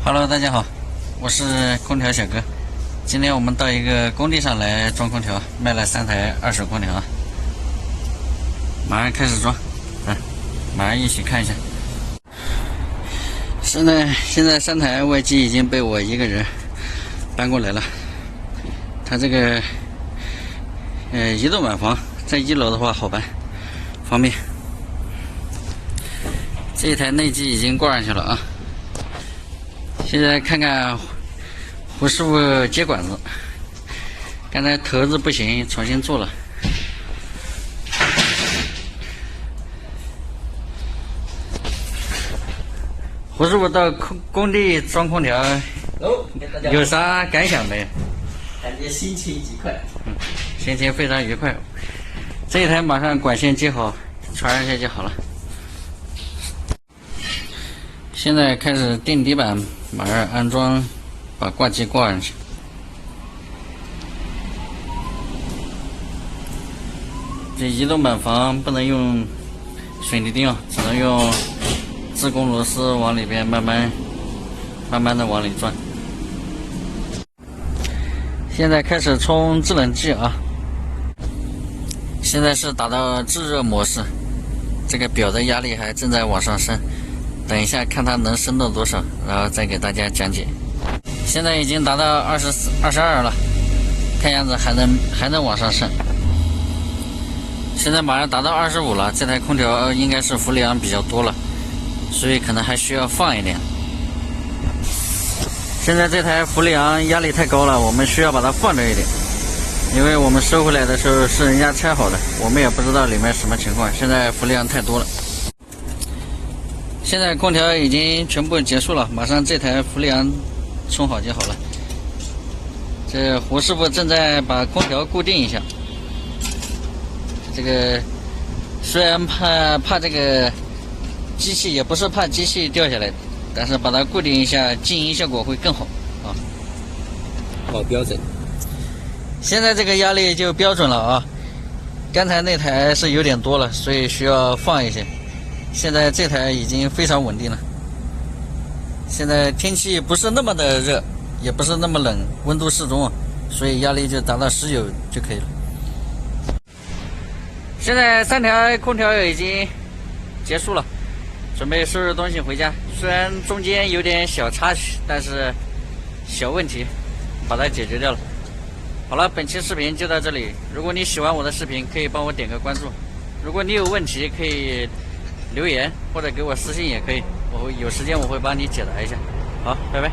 Hello， 大家好，我是空调小哥。今天我们到一个工地上来装空调，卖了3台二手空调，马上开始装，马上一起看一下。现在3台外机已经被我一个人搬过来了。它这个移动板房在1楼的话好搬，方便。这一台内机已经挂上去了啊。现在看看胡师傅接管子，刚才头子不行，重新做了。胡师傅到工地装空调，有啥感想没？感觉心情极快。心情非常愉快。这一台马上管线接好，传上去就好了。现在开始钉底板，马上安装，把挂机挂上去。这移动板房不能用水泥钉，只能用自贡螺丝往里边慢慢的往里钻。现在开始冲制冷剂啊！现在是达到制热模式，这个表的压力还正在往上升。等一下看它能升到多少，然后再给大家讲解。现在已经达到22了，看样子还能往上升。现在马上达到25了，这台空调应该是氟利昂比较多了，所以可能还需要放一点。现在这台氟利昂压力太高了，我们需要把它放着一点，因为我们收回来的时候是人家拆好的，我们也不知道里面什么情况，现在氟利昂太多了。现在空调已经全部结束了，马上这台氟利昂充好就好了。这胡师傅正在把空调固定一下。这个虽然怕这个机器，也不是怕机器掉下来，但是把它固定一下，静音效果会更好啊。好标准。现在这个压力就标准了啊。刚才那台是有点多了，所以需要放一些。现在这台已经非常稳定了。现在天气不是那么的热，也不是那么冷，温度适中，所以压力就达到19就可以了。现在3条空调已经结束了，准备收拾东西回家。虽然中间有点小插曲，但是小问题把它解决掉了。好了，本期视频就到这里。如果你喜欢我的视频，可以帮我点个关注。如果你有问题，可以留言或者给我私信也可以，有时间我会帮你解答一下。好，拜拜。